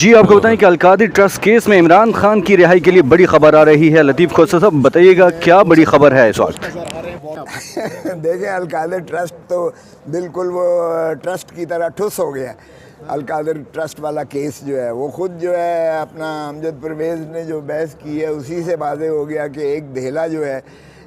जी आपको बताएं कि अलकादिर ट्रस्ट केस में इमरान खान की रिहाई के लिए बड़ी खबर आ रही है। लतीफ़ खोसा साहब बताइएगा क्या बड़ी खबर है इस वक्त। देखें, अलकादिर ट्रस्ट तो बिल्कुल वो ट्रस्ट की तरह ठुस हो गया। अलकादिर ट्रस्ट वाला केस जो है वो खुद जो है अपना अमजद परवेज़ ने जो बहस की है उसी से वाज़े हो गया कि एक धेला जो है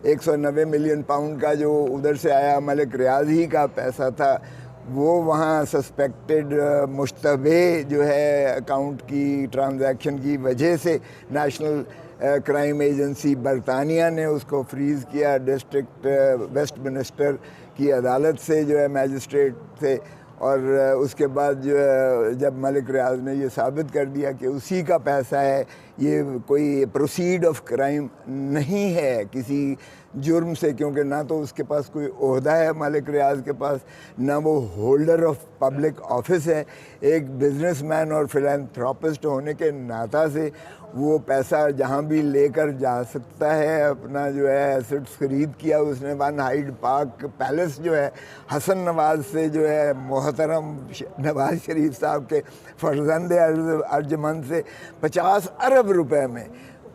190 मिलियन पाउंड का जो उधर से आया मलिक रियाज ही का पैसा था, वो वहाँ सस्पेक्टेड मुश्तबे जो है अकाउंट की ट्रांजैक्शन की वजह से नेशनल क्राइम एजेंसी बरतानिया ने उसको फ्रीज़ किया डिस्ट्रिक्ट वेस्टमिनिस्टर की अदालत से जो है मैजिस्ट्रेट से। और उसके बाद जो है जब मलिक रियाज ने ये साबित कर दिया कि उसी का पैसा है, ये कोई प्रोसीड ऑफ क्राइम नहीं है किसी जुर्म से, क्योंकि ना तो उसके पास कोई ओहदा है मलिक रियाज के पास, ना वो होल्डर ऑफ पब्लिक ऑफिस है। एक बिजनेसमैन और फिलैंथ्रोपिस्ट होने के नाता से वो पैसा जहाँ भी लेकर जा सकता है। अपना जो है एसेट्स खरीद किया उसने। वन हाइड पार्क पैलेस जो है हसन नवाज से जो है मोहतरम नवाज शरीफ साहब के फर्जंद अर्जमंद से 50 अरब रुपए में,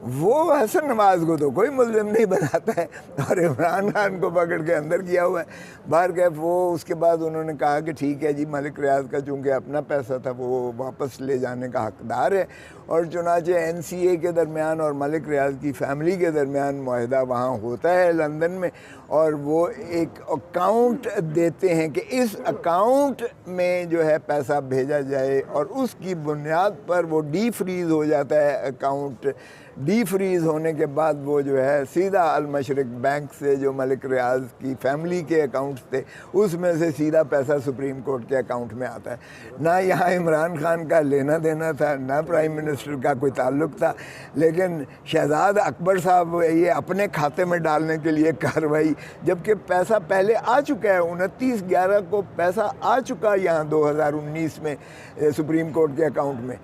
वो हसन नवाज को तो कोई मुल्ज़िम नहीं बनाता है और इमरान खान को पकड़ के अंदर किया हुआ है। बाहर कैफ वो उसके बाद उन्होंने कहा कि ठीक है जी, मलिक रियाज का चूँकि अपना पैसा था वो वापस ले जाने का हकदार है। और चुनाचे NCA के दरमियान और मलिक रियाज की फ़ैमिली के दरमियान मुआहदा वहाँ होता है लंदन में, और वो एक अकाउंट देते हैं कि इस अकाउंट में जो है पैसा भेजा जाए, और उसकी बुनियाद पर वो डी फ्रीज़ हो जाता है अकाउंट। डी फ्रीज़ होने के बाद वो जो है सीधा अल मशरिक बैंक से जो मलिक रियाज की फ़ैमिली के अकाउंट्स थे उसमें से सीधा पैसा सुप्रीम कोर्ट के अकाउंट में आता है। ना यहाँ इमरान खान का लेना देना था, ना प्राइम मिनिस्टर का कोई ताल्लुक़ था, लेकिन शहजाद अकबर साहब ये अपने खाते में डालने के लिए कार्रवाई, जबकि पैसा पहले आ चुका है 29/11 को पैसा आ चुका यहाँ 2019 में सुप्रीम कोर्ट के अकाउंट में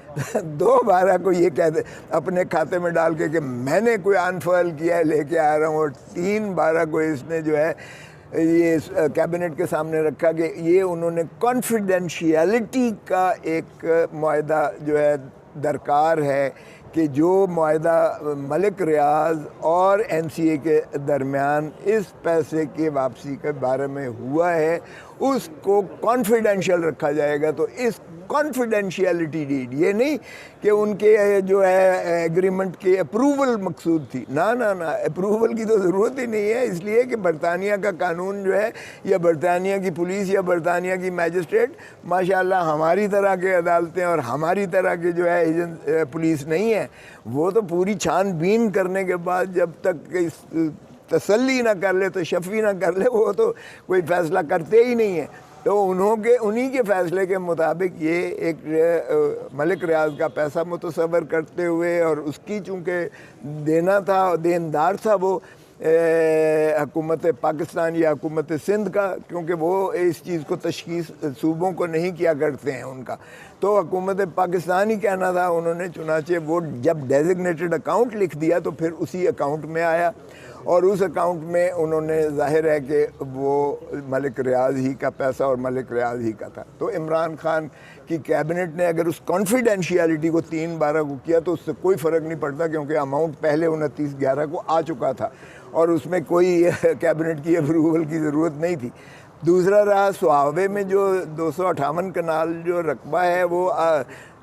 2/12 को ये कहते अपने खाते में डाल के कि मैंने कोई अनफॉल किया है लेके आ रहा हूँ, और 3/12 को इसने जो है ये कैबिनेट के सामने रखा कि ये उन्होंने कॉन्फिडेंशियलिटी का एक मुआहदा जो है दरकार है कि जो मुआहदा मलिक रियाज और NCA के दरमियान इस पैसे के वापसी के बारे में हुआ है उसको कॉन्फिडेंशियल रखा जाएगा। तो इस कॉन्फिडेंशियलिटी डीड, ये नहीं कि उनके जो है एग्रीमेंट के अप्रूवल मकसूद थी, ना ना ना, अप्रूवल की तो ज़रूरत ही नहीं है, इसलिए कि बरतानिया का कानून जो है या बरतानिया की पुलिस या बरतानिया की मैजिस्ट्रेट माशाल्लाह हमारी तरह के अदालतें और हमारी तरह के जो है एजेंट पुलिस नहीं है। वो तो पूरी छानबीन करने के बाद जब तक तसल्ली ना कर ले, तो शफी ना कर ले, वो तो कोई फ़ैसला करते ही नहीं है। तो उन्हीं के फ़ैसले के मुताबिक ये एक मलिक रियाज का पैसा मुतसव्वर करते हुए, और उसकी चूँकि देना था, देनदार था वो हुकूमत पाकिस्तान या हुकूमत सिंध का, क्योंकि वो इस चीज़ को तशख़ीस सूबों को नहीं किया करते हैं उनका, तो हुकूमत पाकिस्तान ही कहना था। उन्होंने चुनाचे वो जब डेजिग्नेटेड अकाउंट लिख दिया तो फिर उसी अकाउंट में आया, और उस अकाउंट में उन्होंने जाहिर है कि वो मलिक रियाज ही का पैसा और मलिक रियाज ही का था। तो इमरान खान की कैबिनेट ने अगर उस कॉन्फिडेंशियलिटी को 3/12 को किया तो उससे कोई फ़र्क नहीं पड़ता, क्योंकि अमाउंट पहले 29/11 को आ चुका था और उसमें कोई कैबिनेट की अप्रूवल की ज़रूरत नहीं थी। दूसरा रहा सुहावे में जो 258 कनाल जो रकबा है वो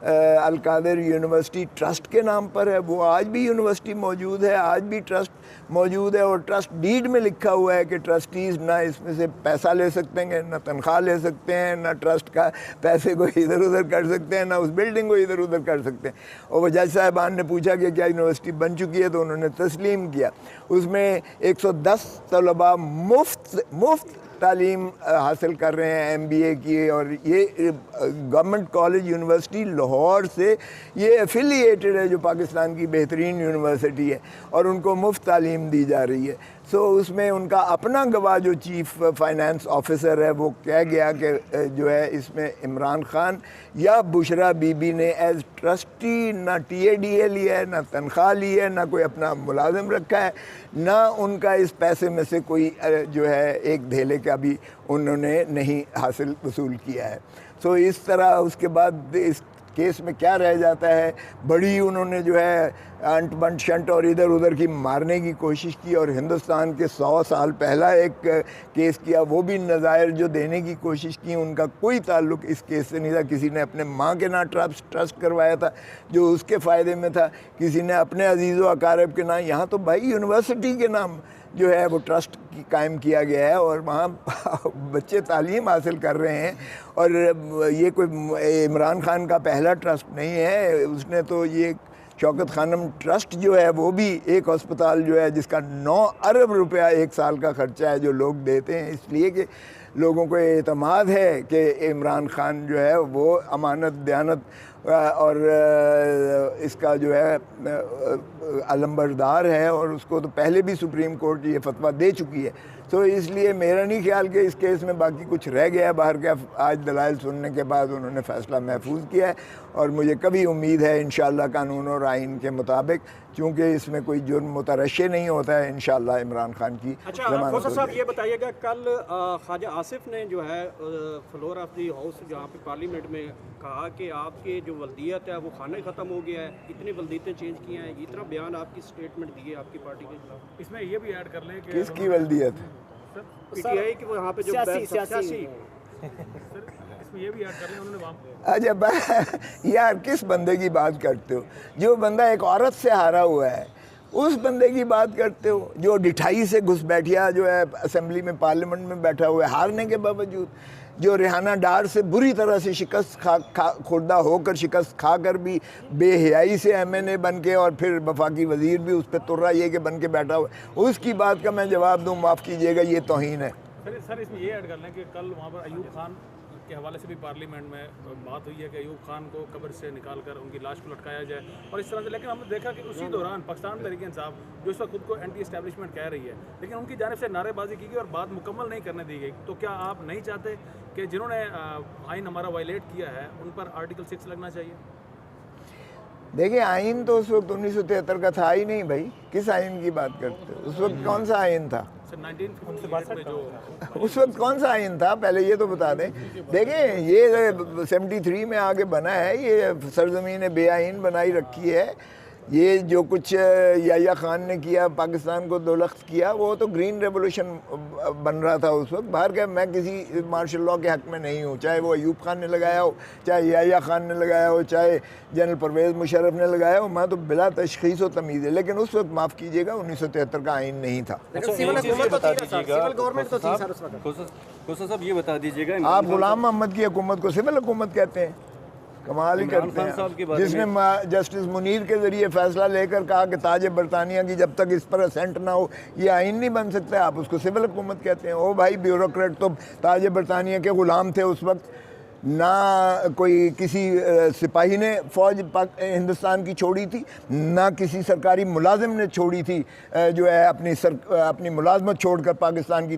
अलकादिर यूनिवर्सिटी ट्रस्ट के नाम पर है। वो आज भी यूनिवर्सिटी मौजूद है, आज भी ट्रस्ट मौजूद है, और ट्रस्ट डीड में लिखा हुआ है कि ट्रस्टीज़ ना इसमें से पैसा ले सकते हैं, ना तनख्वाह ले सकते हैं, ना ट्रस्ट का पैसे को इधर उधर कर सकते हैं, ना उस बिल्डिंग को इधर उधर कर सकते हैं। और वो जज साहिबान ने पूछा कि क्या यूनिवर्सिटी बन चुकी है, तो उन्होंने तस्लीम किया। उसमें 110 तलबा मुफ्त तालीम हासिल कर रहे हैं MBA की, और ये गवर्नमेंट कॉलेज यूनिवर्सिटी लाहौर से ये एफिलिएटेड है जो पाकिस्तान की बेहतरीन यूनिवर्सिटी है, और उनको मुफ्त तालीम दी जा रही है। सो उसमें उनका अपना गवाह जो चीफ़ फाइनेंस ऑफिसर है वो कह गया कि जो है इसमें इमरान खान या बुशरा बीबी ने एज ट्रस्टी ना TADA लिया है, ना तनख्वाह ली है, ना कोई अपना मुलाजिम रखा है, ना उनका इस पैसे में से कोई जो है एक धेले का भी उन्होंने नहीं हासिल वसूल किया है। सो इस तरह उसके बाद इस केस में क्या रह जाता है। बड़ी उन्होंने जो है अंट बंट शंट और इधर उधर की मारने की कोशिश की, और हिंदुस्तान के 100 साल पहला एक केस किया, वो भी नज़ायर जो देने की कोशिश की, उनका कोई ताल्लुक इस केस से नहीं था। किसी ने अपने माँ के नाम ट्रस्ट करवाया था जो उसके फ़ायदे में था, किसी ने अपने अजीज़ व अकारब के नाम। यहाँ तो भाई यूनिवर्सिटी के नाम जो है वो ट्रस्ट कायम किया गया है, और वहाँ बच्चे तालीम हासिल कर रहे हैं। और ये कोई इमरान खान का पहला ट्रस्ट नहीं है, उसने तो ये शौकत खानम ट्रस्ट जो है वो भी एक अस्पताल जो है जिसका 9 अरब रुपया एक साल का ख़र्चा है जो लोग देते हैं, इसलिए कि लोगों को एतमाद है कि इमरान खान जो है वो अमानत दयानत और इसका जो है अलंबरदार है, और उसको तो पहले भी सुप्रीम कोर्ट ये फतवा दे चुकी है। तो इसलिए मेरा नहीं ख्याल कि इस केस में बाकी कुछ रह गया है बाहर का। आज दलाइल सुनने के बाद उन्होंने फ़ैसला महफूज किया है, और मुझे कभी उम्मीद है इंशाअल्लाह कानून और आइन के मुताबिक, चूँकि इसमें कोई जुर्म मुतरशे नहीं होता है, इंशाअल्लाह इमरान खान की अच्छा खोसा साहब ये बताइएगा, कल ख्वाजा आसिफ ने जो है फ्लोर ऑफ दी हाउस जहाँ पे पार्लियामेंट में कहा कि आपके जो वल्दियत है वो खाना ही ख़त्म हो गया है, इतनी वल्दियतें चेंज की हैं, इतना बयान आपकी स्टेटमेंट दी है आपकी पार्टी के खिलाफ। इसमें ये भी ऐड कर लें कि किसकी वल्दियत? पीटीआई की वहाँ पे जो सियासी इसमें ये भी ऐड कर लें उन्होंने वहाँ अच्छा यार किस बंदे की बात करते हो? जो बंदा एक औरत से हारा हुआ है उस बंदे की बात करते हो, जो डिठाई से घुसपैठिया जो है असेंबली में पार्लियामेंट में बैठा हुआ है हारने के बावजूद, जो रेहाना डार से बुरी तरह से शिकस्त खुर्दा होकर शिकस्त खाकर भी बेहयाई से एमएनए बन के और फिर वफाकी वजीर भी उस पर तुर्रा ये के बन के बैठा हुआ, उसकी बात का मैं जवाब दूँ, माफ़ कीजिएगा, ये तौहीन है। सर इसमें ये ऐड कर लें कि कल वहाँ पर अयूब खान के हवाले से भी पार्लियामेंट में बात हुई है कि अयूब खान को कब्र से निकाल कर उनकी लाश को लटकाया जाए और इस तरह से। लेकिन हमने देखा कि उसी दौरान पाकिस्तान तहरीक इंसाफ जो इस वक्त खुद को एंटी एस्टेब्लिशमेंट कह रही है, लेकिन उनकी जानिब से नारेबाजी की गई और बात मुकम्मल नहीं करने दी गई। तो क्या आप नहीं चाहते कि जिन्होंने आइन हमारा वायलेट किया है उन पर आर्टिकल 6 लगना चाहिए? देखिए आइन तो उस वक्त 1973 का था ही नहीं भाई, किस आइन की बात करते हो? उस वक्त कौन सा आइन था? सर 1958 में जो उस वक्त कौन सा आइन था पहले ये तो बता दें। देखें ये 73 में आगे बना है, ये सरजमीन बेआइन बनाई रखी है। ये जो कुछ याया खान ने किया, पाकिस्तान को दोलख्त किया, वो तो ग्रीन रेवोल्यूशन बन रहा था उस वक्त। बाहर का मैं किसी मार्शल लॉ के हक़ में नहीं हूँ, चाहे वो अयूब खान ने लगाया हो, चाहे याया खान ने लगाया हो, चाहे जनरल परवेज़ मुशर्रफ ने लगाया हो, मैं तो बिला तशख़ीस व तमीज़ है। लेकिन उस वक्त माफ़ कीजिएगा 1973 का आइन नहीं था। खोसा साहब ये बता दीजिएगा, आप गुलाम मोहम्मद की हुकूमत को सिविल हुकूमत कहते हैं? कमाल ही करते हैं। जिसने जस्टिस मुनीर के ज़रिए फ़ैसला लेकर कहा कि ताज बरतानिया की जब तक इस पर असेंट ना हो ये आइन नहीं बन सकता, आप उसको सिविल हुकूमत कहते हैं? ओ भाई ब्यूरोक्रेट तो ताज बरतानिया के ग़ुलाम थे उस वक्त, ना कोई किसी सिपाही ने फ़ौज हिंदुस्तान की छोड़ी थी, ना किसी सरकारी मुलाजिम ने छोड़ी थी जो है अपनी मुलाजमत छोड़कर पाकिस्तान की